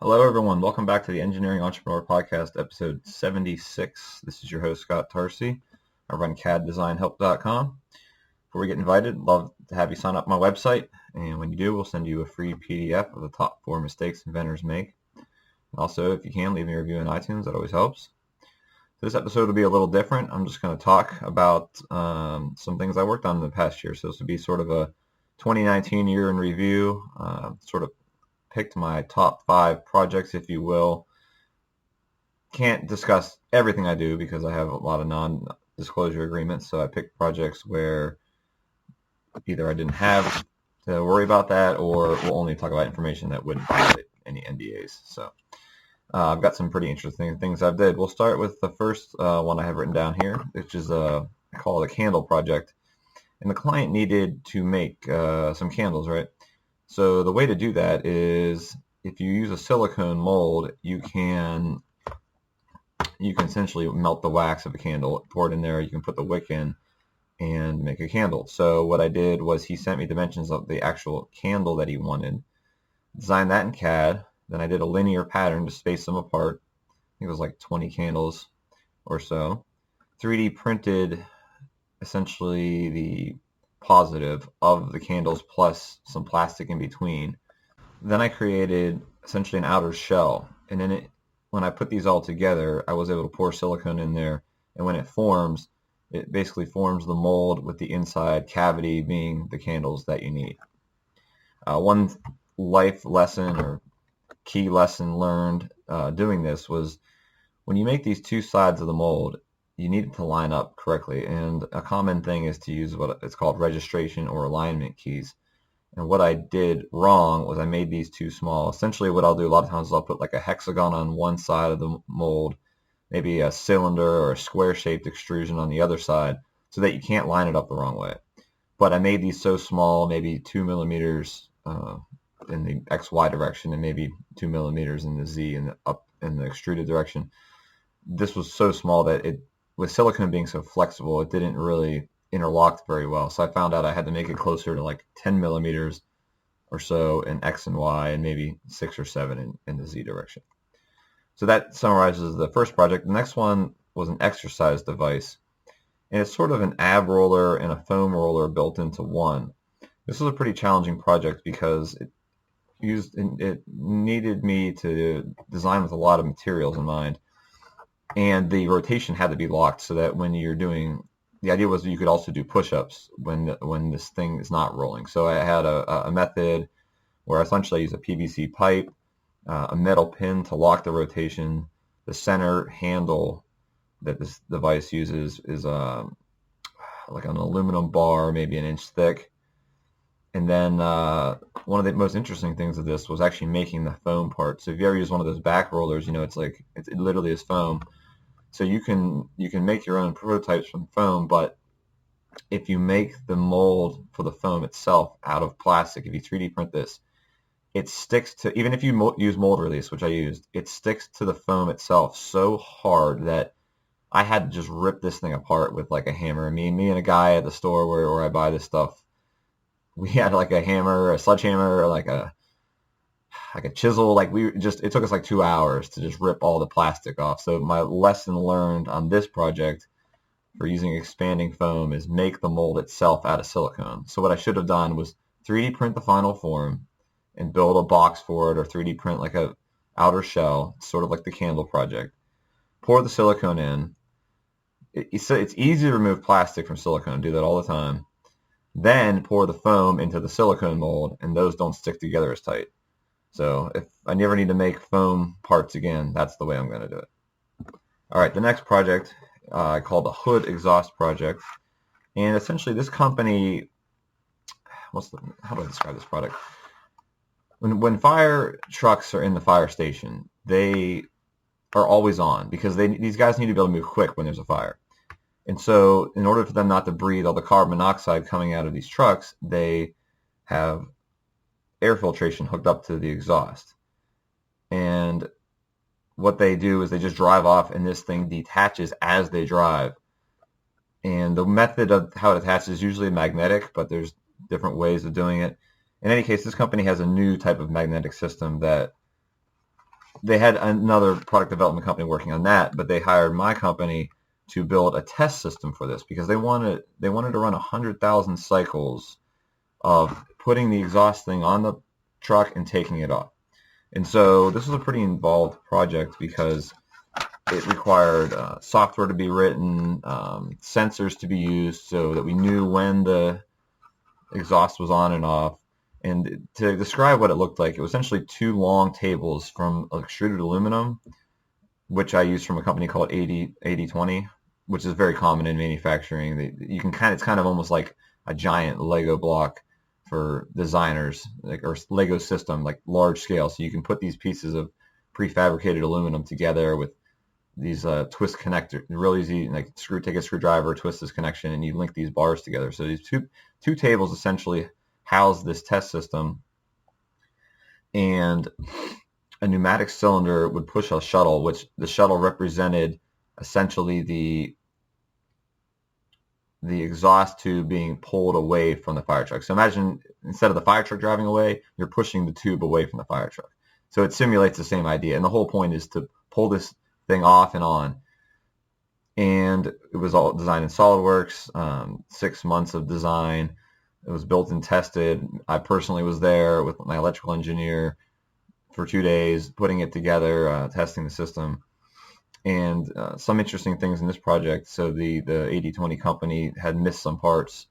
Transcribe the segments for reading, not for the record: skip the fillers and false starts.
Hello, everyone. Welcome back to the Engineering Entrepreneur Podcast, episode 76. This is your host, Scott Tarcy. I run CADdesignhelp.com. Before we get invited, love to have you sign up on my website. And when you do, we'll send you a free PDF of the top 4 mistakes inventors make. Also, if you can, leave me a review on iTunes. That always helps. This episode will be a little different. I'm just going to talk about some things I worked on in the past year. So this will be sort of a 2019 year in review, sort of picked my top 5 projects, if you will. Can't discuss everything I do because I have a lot of non-disclosure agreements, so I picked projects where either I didn't have to worry about that or we'll only talk about information that wouldn't violate any NDAs. So I've got some pretty interesting things I've did. We'll start with the first one I have written down here, which is I call it a candle project. And the client needed to make some candles, right? So the way to do that is if you use a silicone mold, you can essentially melt the wax of a candle, pour it in there, you can put the wick in and make a candle. So what I did was he sent me dimensions of the actual candle that he wanted, designed that in CAD, then I did a linear pattern to space them apart. I think it was like 20 candles or so. 3D printed essentially the positive of the candles plus some plastic in between. Then I created essentially an outer shell, and then when I put these all together, I was able to pour silicone in there, and when it forms, it basically forms the mold with the inside cavity being the candles that you need. One life lesson or key lesson learned doing this was when you make these two sides of the mold, you need it to line up correctly, and a common thing is to use what it's called registration or alignment keys. And what I did wrong was I made these too small. Essentially what I'll do a lot of times is I'll put like a hexagon on one side of the mold, maybe a cylinder or a square-shaped extrusion on the other side, so that you can't line it up the wrong way. But I made these so small, maybe 2 millimeters in the XY direction and maybe 2 millimeters in the Z and up in the extruded direction. This was so small that with silicone being so flexible, it didn't really interlock very well. So I found out I had to make it closer to like 10 millimeters or so in X and Y and maybe 6 or 7 in the Z direction. So that summarizes the first project. The next one was an exercise device. And it's sort of an ab roller and a foam roller built into one. This was a pretty challenging project because it needed me to design with a lot of materials in mind. And the rotation had to be locked so that when you're doing, the idea was that you could also do push-ups when this thing is not rolling. So I had a method where essentially I use a PVC pipe, a metal pin to lock the rotation. The center handle that this device uses is like an aluminum bar, maybe an inch thick. And then one of the most interesting things of this was actually making the foam part. So if you ever use one of those back rollers, it literally is foam. So you can make your own prototypes from foam, but if you make the mold for the foam itself out of plastic, if you 3D print this, it sticks to, even if you use mold release, which I used, it sticks to the foam itself so hard that I had to just rip this thing apart with like a hammer. Me and a guy at the store where I buy this stuff, we had like a hammer, a sledgehammer, or like a chisel. It took us like 2 hours to just rip all the plastic off. So my lesson learned on this project for using expanding foam is make the mold itself out of silicone. So what I should have done was 3D print the final form and build a box for it, or 3D print like a outer shell, sort of like the candle project. Pour the silicone in. It's easy to remove plastic from silicone. Do that all the time. Then pour the foam into the silicone mold, and those don't stick together as tight. So if I never need to make foam parts again, that's the way I'm going to do it. All right, the next project I call the Hood Exhaust Project. And essentially this company, how do I describe this product? When fire trucks are in the fire station, they are always on because these guys need to be able to move quick when there's a fire. And so in order for them not to breathe all the carbon monoxide coming out of these trucks, they have air filtration hooked up to the exhaust. And what they do is they just drive off and this thing detaches as they drive. And the method of how it attaches is usually magnetic, but there's different ways of doing it. In any case, this company has a new type of magnetic system that they had another product development company working on that, but they hired my company to build a test system for this because they wanted to run 100,000 cycles of putting the exhaust thing on the truck and taking it off. And so this was a pretty involved project because it required software to be written, sensors to be used so that we knew when the exhaust was on and off. And to describe what it looked like, it was essentially two long tables from extruded aluminum, which I used from a company called 8020, which is very common in manufacturing. It's kind of almost like a giant Lego block for designers, or Lego system, like large scale. So you can put these pieces of prefabricated aluminum together with these twist connectors. Real easy, like take a screwdriver, twist this connection, and you link these bars together. So these two tables essentially house this test system, and a pneumatic cylinder would push a shuttle, which the shuttle represented essentially the exhaust tube being pulled away from the fire truck. So imagine instead of the fire truck driving away, you're pushing the tube away from the fire truck. So it simulates the same idea. And the whole point is to pull this thing off and on. And it was all designed in SolidWorks, 6 months of design. It was built and tested. I personally was there with my electrical engineer for 2 days, putting it together, testing the system. And some interesting things in this project. So the 8020 company had missed some parts,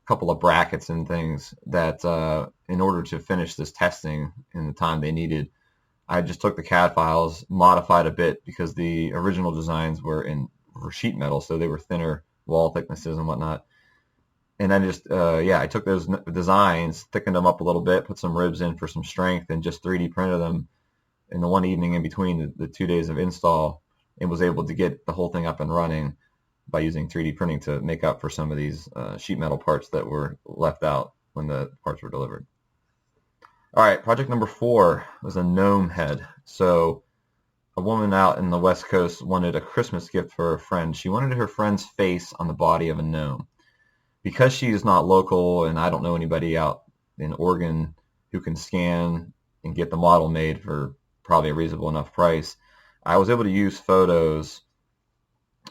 a couple of brackets and things that in order to finish this testing in the time they needed, I just took the CAD files, modified a bit because the original designs were sheet metal, so they were thinner wall thicknesses and whatnot. And then just, I took those designs, thickened them up a little bit, put some ribs in for some strength, and just 3D printed them in the one evening in between the 2 days of install, and was able to get the whole thing up and running by using 3D printing to make up for some of these sheet metal parts that were left out when the parts were delivered. All right, project number 4 was a gnome head. So a woman out in the West Coast wanted a Christmas gift for a friend. She wanted her friend's face on the body of a gnome. Because she is not local and I don't know anybody out in Oregon who can scan and get the model made for probably a reasonable enough price, I was able to use photos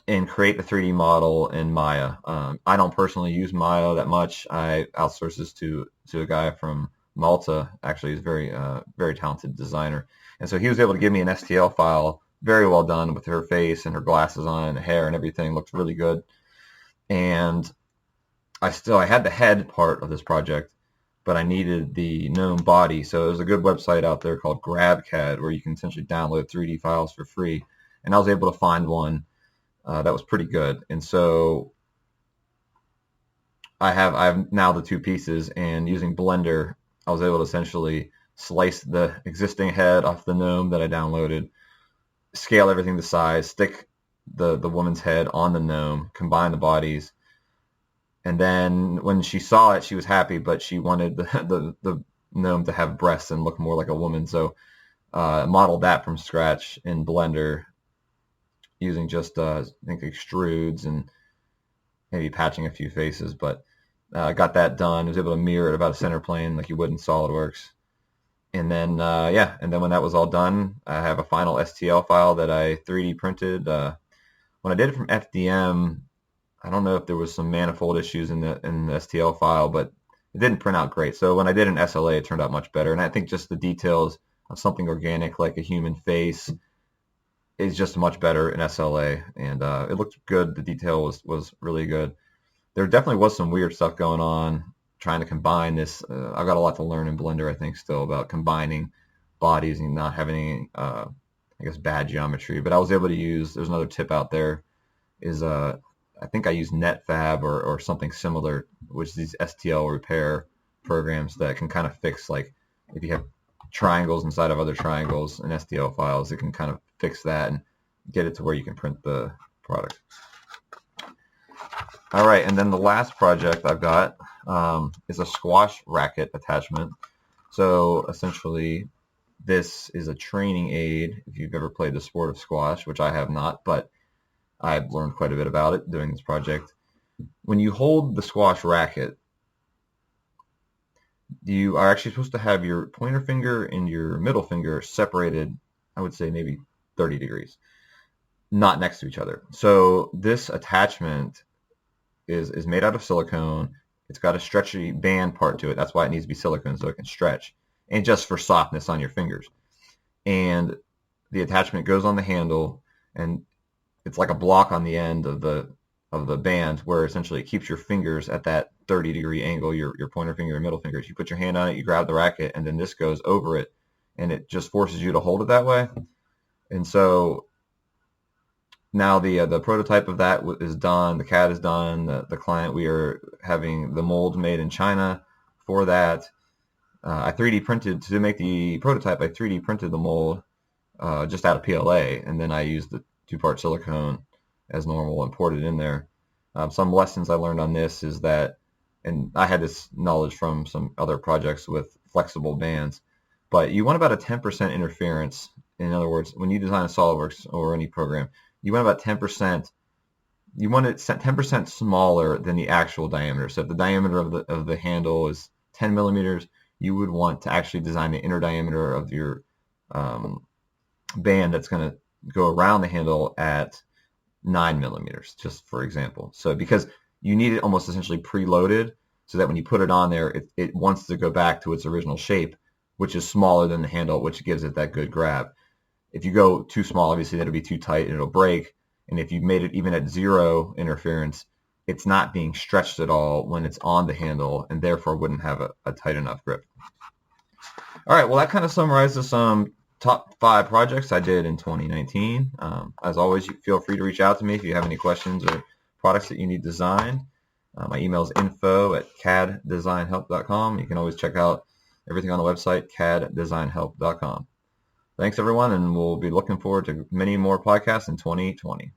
and create the 3D model in Maya. I don't personally use Maya that much. I outsource this to a guy from Malta. Actually, he's a very talented designer. And so he was able to give me an STL file, very well done, with her face and her glasses on and the hair and everything. Looked really good. And I had the head part of this project, but I needed the gnome body. So there's a good website out there called CAD where you can essentially download 3D files for free. And I was able to find one that was pretty good. And so I have now the two pieces, and using Blender, I was able to essentially slice the existing head off the gnome that I downloaded, scale everything to size, stick the woman's head on the gnome, combine the bodies. And then when she saw it, she was happy, but she wanted the gnome to have breasts and look more like a woman. So I modeled that from scratch in Blender using just, I think, extrudes and maybe patching a few faces. But I got that done. I was able to mirror it about a center plane like you would in SolidWorks. And then, and then when that was all done, I have a final STL file that I 3D printed. When I did it from FDM, I don't know if there was some manifold issues in the STL file, but it didn't print out great. So when I did an SLA, it turned out much better. And I think just the details of something organic like a human face is just much better in SLA. And it looked good. The detail was really good. There definitely was some weird stuff going on trying to combine this. I've got a lot to learn in Blender, I think, still about combining bodies and not having any, bad geometry. But I was able to use, there's another tip out there, is I think I use NetFab or something similar, which is these STL repair programs that can kind of fix, like, if you have triangles inside of other triangles in STL files, it can kind of fix that and get it to where you can print the product. All right, and then the last project I've got is a Squash Racquet attachment. So essentially, this is a training aid if you've ever played the sport of squash, which I have not, but I've learned quite a bit about it doing this project. When you hold the squash racket, you are actually supposed to have your pointer finger and your middle finger separated I would say maybe 30 degrees, not next to each other. So this attachment is made out of silicone. It's got a stretchy band part to it. That's why it needs to be silicone, so it can stretch, and just for softness on your fingers. And the attachment goes on the handle, and it's like a block on the end of the band, where essentially it keeps your fingers at that 30-degree angle, your pointer finger and middle fingers. You put your hand on it, you grab the racket, and then this goes over it, and it just forces you to hold it that way. And so now the prototype of that is done. The CAD is done. The client, we are having the mold made in China for that. I 3D printed, to make the prototype, I 3D printed the mold just out of PLA, and then I used the 2-part silicone as normal and poured it in there. Some lessons I learned on this is that, and I had this knowledge from some other projects with flexible bands, but you want about a 10% interference. In other words, when you design a SolidWorks or any program, you want about 10%. You want it 10% smaller than the actual diameter. So if the diameter of the handle is 10 millimeters, you would want to actually design the inner diameter of your band that's going to go around the handle at 9 millimeters, just for example. So because you need it almost essentially preloaded, so that when you put it on there, it wants to go back to its original shape, which is smaller than the handle, which gives it that good grab. If you go too small, obviously that'll be too tight and it'll break. And if you made it even at 0 interference, it's not being stretched at all when it's on the handle, and therefore wouldn't have a tight enough grip. All right, well, that kind of summarizes some top 5 projects I did in 2019. As always, you feel free to reach out to me if you have any questions or products that you need designed. My email is info@CADdesignhelp.com. You can always check out everything on the website, CADdesignhelp.com. Thanks, everyone, and we'll be looking forward to many more podcasts in 2020.